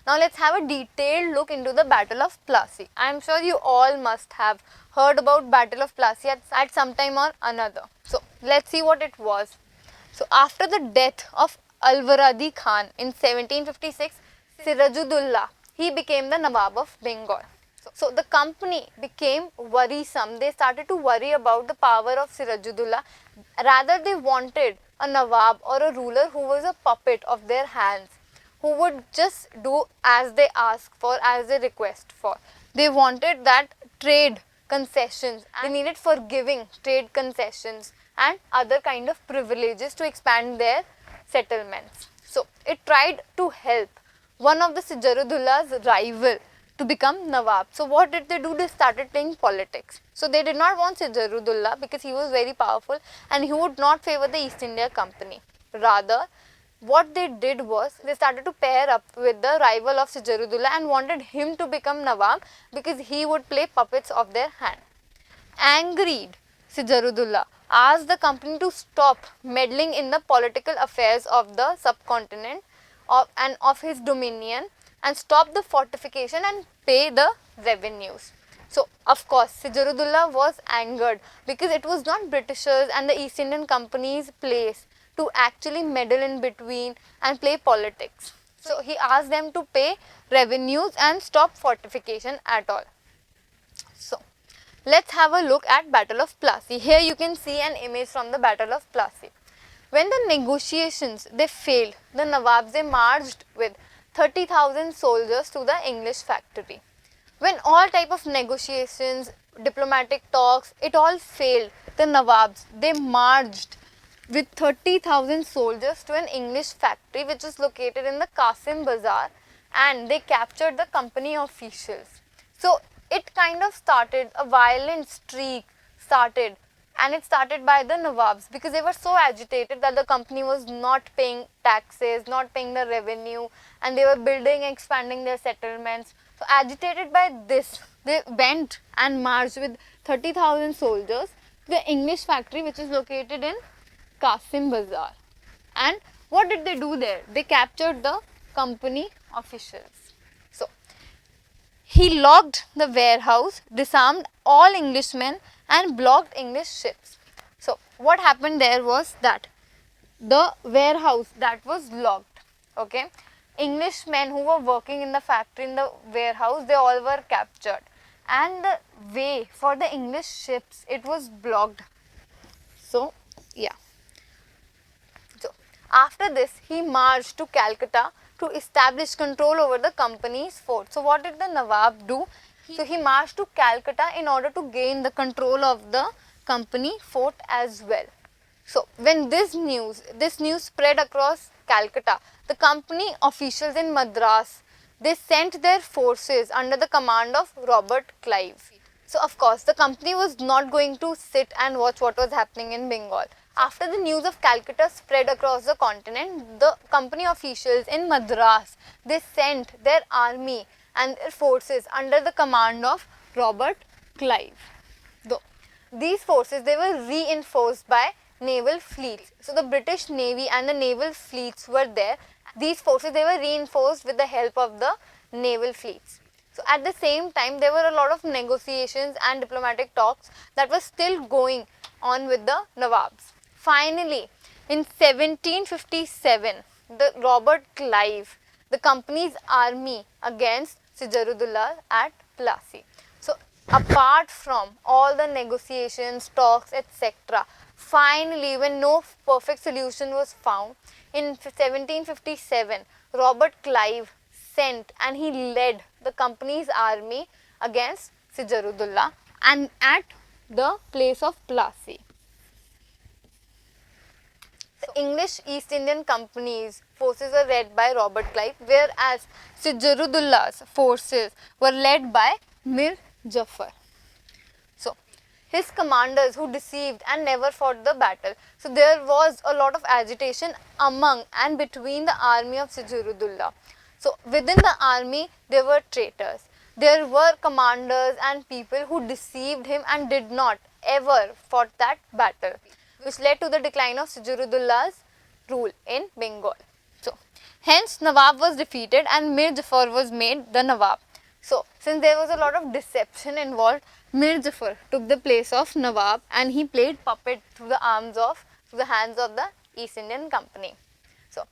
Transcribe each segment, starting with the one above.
Now let's have a detailed look into the Battle of Plassey. I am sure you all must have heard about Battle of Plassey at some time or another. So let's see what it was. So after the death of Alwaradi Khan in 1756, Sirajuddaulah, he became the Nawab of Bengal. So the company became worrisome. They started to worry about the power of Sirajuddaulah. Rather, they wanted a Nawab or a ruler who was a puppet of their hands, who would just do as they ask for, as they request for. They wanted that trade concessions. They needed forgiving trade concessions and other kind of privileges to expand their settlements. So it tried to help one of the Sirajuddaullah's rival to become Nawab. So what did they do? They started playing politics. So they did not want Sirajuddaulah because he was very powerful and he would not favor the East India Company. Rather, what they did was they started to pair up with the rival of Sirajuddaulah and wanted him to become Nawab because he would play puppets of their hand. Angered, Sirajuddaulah asked the company to stop meddling in the political affairs of the subcontinent and of his dominion and stop the fortification and pay the revenues. So of course Sirajuddaulah was angered because it was not Britishers and the East Indian Company's place to actually meddle in between and play politics. So he asked them to pay revenues and stop fortification at all. So let's have a look at Battle of Plassey. Here you can see an image from the Battle of Plassey. When the negotiations they failed, the Nawabs they marched with 30,000 soldiers to the English factory. When all type of negotiations, diplomatic talks, it all failed, the Nawabs they marched with 30,000 soldiers to an English factory which is located in the Qasim Bazaar, and they captured the company officials. So it kind of started, a violent streak started, and it started by the Nawabs because they were so agitated that the company was not paying taxes, not paying the revenue, and they were building and expanding their settlements. So agitated by this, they went and marched with 30,000 soldiers to the English factory which is located in Qasim Bazaar. And what did they do there? They captured the company officials. So he locked the warehouse, disarmed all Englishmen and blocked English ships. So what happened there was that the warehouse that was locked, okay, Englishmen who were working in the factory, in the warehouse, they all were captured, and the way for the English ships, it was blocked. So yeah. So after this he marched to Calcutta to establish control over the company's fort. So what did the Nawab do? So he marched to Calcutta in order to gain the control of the company fort as well. So when this news spread across Calcutta, the company officials in Madras, they sent their forces under the command of Robert Clive. So of course the company was not going to sit and watch what was happening in Bengal. After the news of Calcutta spread across the continent, the company officials in Madras, they sent their army and their forces under the command of Robert Clive. Though these forces, they were reinforced by naval fleets. So the British Navy and the naval fleets were there. These forces, they were reinforced with the help of the naval fleets. So at the same time, there were a lot of negotiations and diplomatic talks that were still going on with the Nawabs. Finally, in 1757, the Robert Clive, the company's army against Sirajuddaulah at Plassey. So apart from all the negotiations, talks, etc., finally when no perfect solution was found, in 1757, Robert Clive sent and he led the company's army against Sirajuddaulah and at the place of Plassey. The English East Indian Company's forces were led by Robert Clive, whereas Sirajuddaullah's forces were led by Mir Jafar. So his commanders who deceived and never fought the battle. So there was a lot of agitation among and between the army of Sirajuddaulah. So within the army there were traitors. There were commanders and people who deceived him and did not ever fought that battle, which led to the decline of Sirajuddaullah's rule in Bengal. So Hence, Nawab was defeated and Mir Jafar was made the Nawab. So, since there was a lot of deception involved, Mir Jafar took the place of Nawab and he played puppet through the hands of the East Indian Company. So,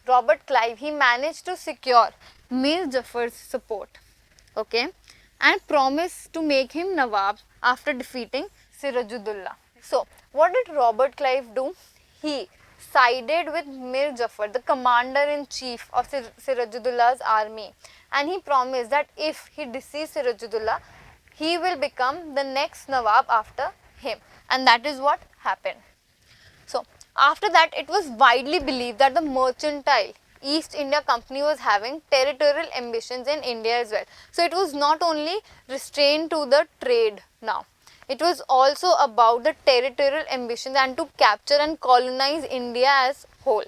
Robert Clive, he managed to secure Mir Jafar's support, okay, and promised to make him Nawab after defeating Sirajuddaulah. So, what did Robert Clive do? He sided with Mir Jafar, the commander-in-chief of Sirajuddaullah's army, and he promised that if he defeats Sirajuddaulah, he will become the next Nawab after him, and that is what happened. So, after that, it was widely believed that the mercantile East India Company was having territorial ambitions in India as well. So, it was not only restrained to the trade now. It was also about the territorial ambitions and to capture and colonize India as whole.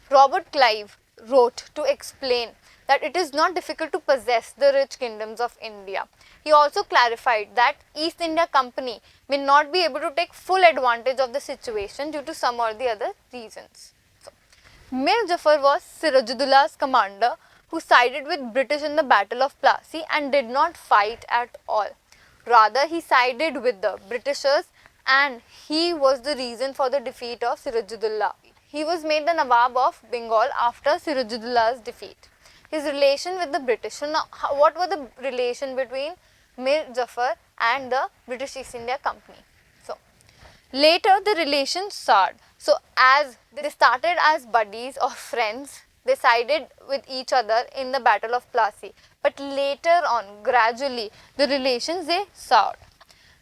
Robert Clive wrote to explain that it is not difficult to possess the rich kingdoms of India. He also clarified that East India Company may not be able to take full advantage of the situation due to some or the other reasons. So, Mir Jafar was Sirajuddaullah's commander who sided with British in the Battle of Plassey and did not fight at all. Rather, he sided with the Britishers and he was the reason for the defeat of Sirajuddaulah. He was made the Nawab of Bengal after Sirajuddaullah's defeat. His relation with the British. So, now, what was the relation between Mir Jafar and the British East India Company? So, later the relations soured. So, as they started as buddies or friends, they sided with each other in the Battle of Plassey. But later on, gradually, the relations they soured.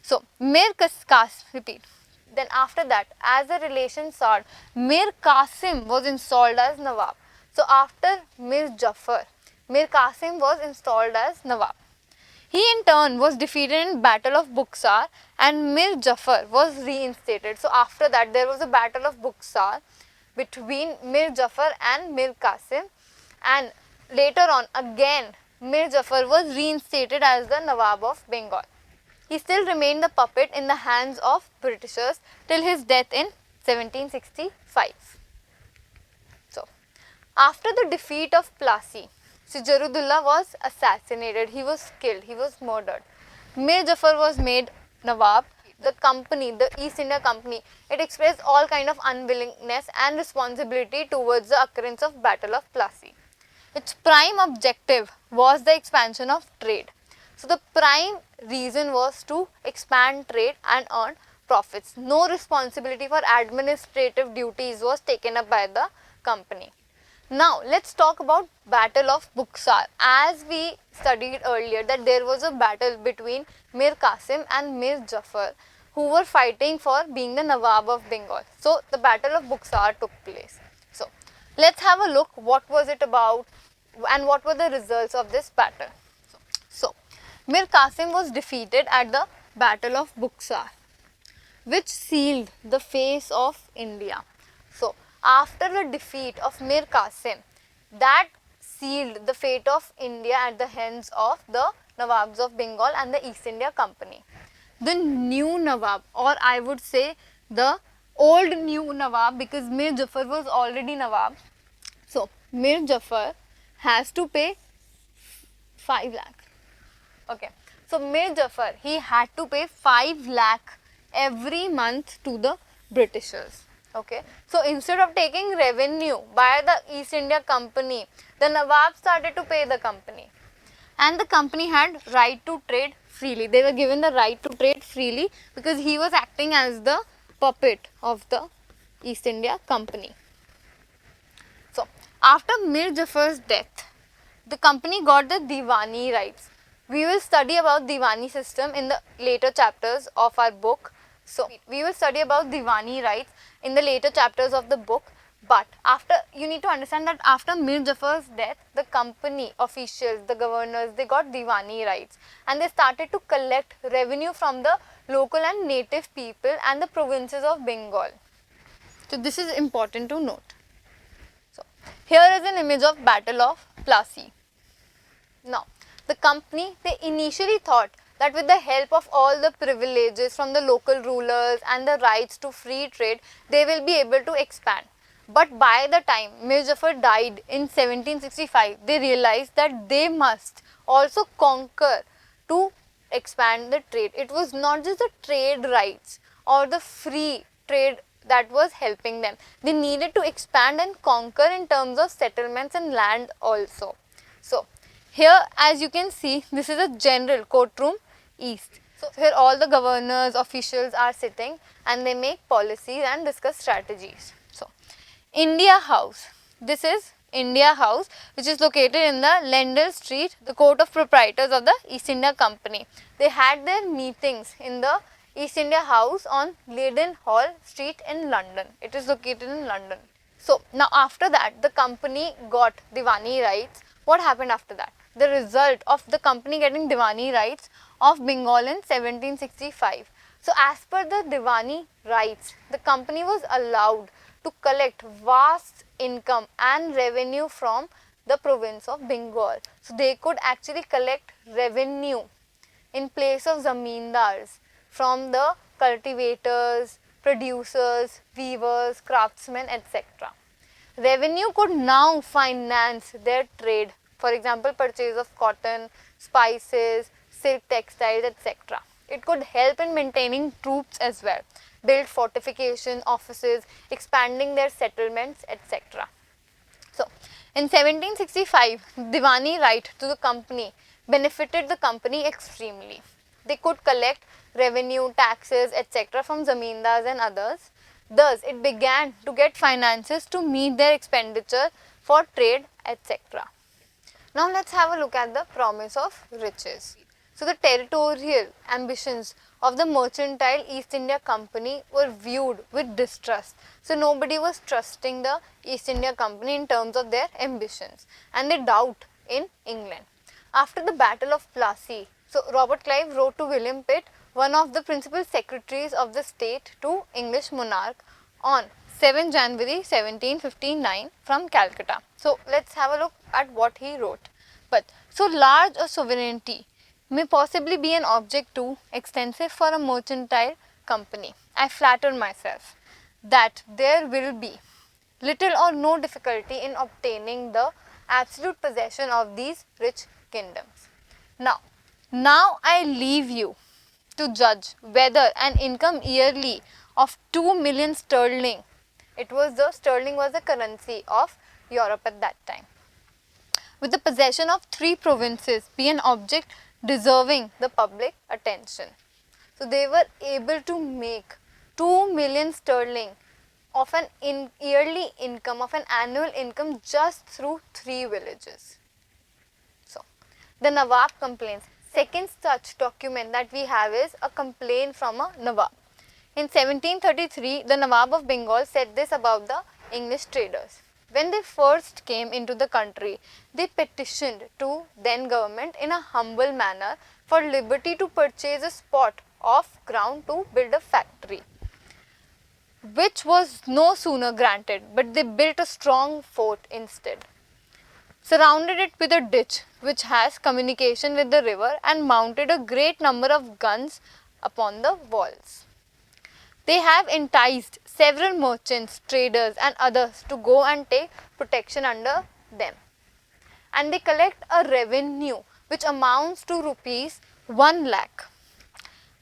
So, Then after that, as the relations soured, Mir Qasim was installed as Nawab. So, after Mir Jafar, Mir Qasim was installed as Nawab. He in turn was defeated in Battle of Buxar and Mir Jafar was reinstated. So, after that, there was a Battle of Buxar between Mir Jafar and Mir Qasim, and later on again Mir Jafar was reinstated as the Nawab of Bengal. He still remained the puppet in the hands of Britishers till his death in 1765. So, after the defeat of Plassey, Sirajuddaulah was assassinated, he was killed, he was murdered. Mir Jafar was made Nawab. The company, the East India Company, it expressed all kind of unwillingness and responsibility towards the occurrence of Battle of Plassey. Its prime objective was the expansion of trade. So, the prime reason was to expand trade and earn profits. No responsibility for administrative duties was taken up by the company. Now, let's talk about Battle of Buxar. As we studied earlier that there was a battle between Mir Qasim and Mir Jafar who were fighting for being the Nawab of Bengal. So, the Battle of Buxar took place. So, let's have a look what was it about and what were the results of this battle. So, Mir Qasim was defeated at the Battle of Buxar, which sealed the face of India. So, after the defeat of Mir Qasim, that sealed the fate of India at the hands of the Nawabs of Bengal and the East India Company. The new Nawab, or I would say the old new Nawab, because Mir Jafar was already Nawab. So, Mir Jafar has to pay 5 lakh. Okay. So, Mir Jafar, he had to pay 5 lakh every month to the Britishers. Okay. So, instead of taking revenue by the East India Company, the Nawab started to pay the company. And the company had right to trade freely. They were given the right to trade freely because he was acting as the puppet of the East India Company. So, after Mir Jafar's death, the company got the Diwani rights. We will study about Diwani system in the later chapters of our book. So, we will study about Diwani rights in the later chapters of the book. But you need to understand that after Mir Jafar's death, the company officials, the governors, they got Diwani rights and they started to collect revenue from the local and native people and the provinces of Bengal. So, this is important to note. So, here is an image of Battle of Plassey. Now, the company, they initially thought that with the help of all the privileges from the local rulers and the rights to free trade, they will be able to expand. But by the time Mir Jafar died in 1765, they realized that they must also conquer to expand the trade. It was not just the trade rights or the free trade that was helping them. They needed to expand and conquer in terms of settlements and land also. So, here as you can see, this is a general courtroom east. So, here all the governors, officials are sitting and they make policies and discuss strategies. So, India House. This is India House, which is located in the Lendal Street, the court of proprietors of the East India Company. They had their meetings in the East India House on Leadenhall Street in London. It is located in London. So, now after that, the company got Diwani rights. What happened after that? The result of the company getting Diwani rights of Bengal in 1765. So, as per the Diwani rights, the company was allowed to collect vast income and revenue from the province of Bengal. So, they could actually collect revenue in place of zamindars from the cultivators, producers, weavers, craftsmen, etc. Revenue could now finance their trade, for example, purchase of cotton, spices, silk textiles, etc. It could help in maintaining troops as well, build fortification offices, expanding their settlements, etc. So, in 1765, Diwani right to the company benefited the company extremely. They could collect revenue, taxes, etc. from zamindars and others. Thus, it began to get finances to meet their expenditure for trade, etc. Now, let's have a look at the promise of riches. So, the territorial ambitions of the mercantile East India Company were viewed with distrust. So, nobody was trusting the East India Company in terms of their ambitions, and they doubt in England. After the Battle of Plassey, so Robert Clive wrote to William Pitt, one of the principal secretaries of the state to English monarch, on 7 January 1759 from Calcutta. So, let's have a look at what he wrote. But so large a sovereignty may possibly be an object too extensive for a mercantile company. I flatter myself that there will be little or no difficulty in obtaining the absolute possession of these rich kingdoms. Now I leave you to judge whether an income yearly of 2 million sterling, sterling was the currency of Europe at that time, with the possession of 3 provinces be an object deserving the public attention. So, they were able to make 2 million sterling of an yearly income, of an annual income just through 3 villages. So, the Nawab complaints. Second such document that we have is a complaint from a Nawab. In 1733, the Nawab of Bengal said this about the English traders. When they first came into the country, they petitioned to then government in a humble manner for liberty to purchase a spot of ground to build a factory, which was no sooner granted, but they built a strong fort instead, surrounded it with a ditch which has communication with the river, and mounted a great number of guns upon the walls. They have enticed several merchants, traders and others to go and take protection under them, and they collect a revenue which amounts to rupees 1 lakh.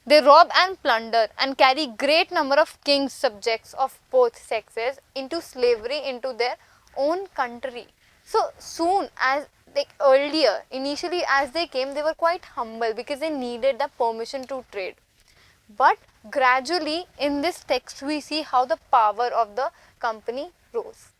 They rob and plunder and carry great number of kings' subjects of both sexes into slavery into their own country. So, soon as initially as they came, they were quite humble because they needed the permission to trade. But gradually in this text we see how the power of the company rose.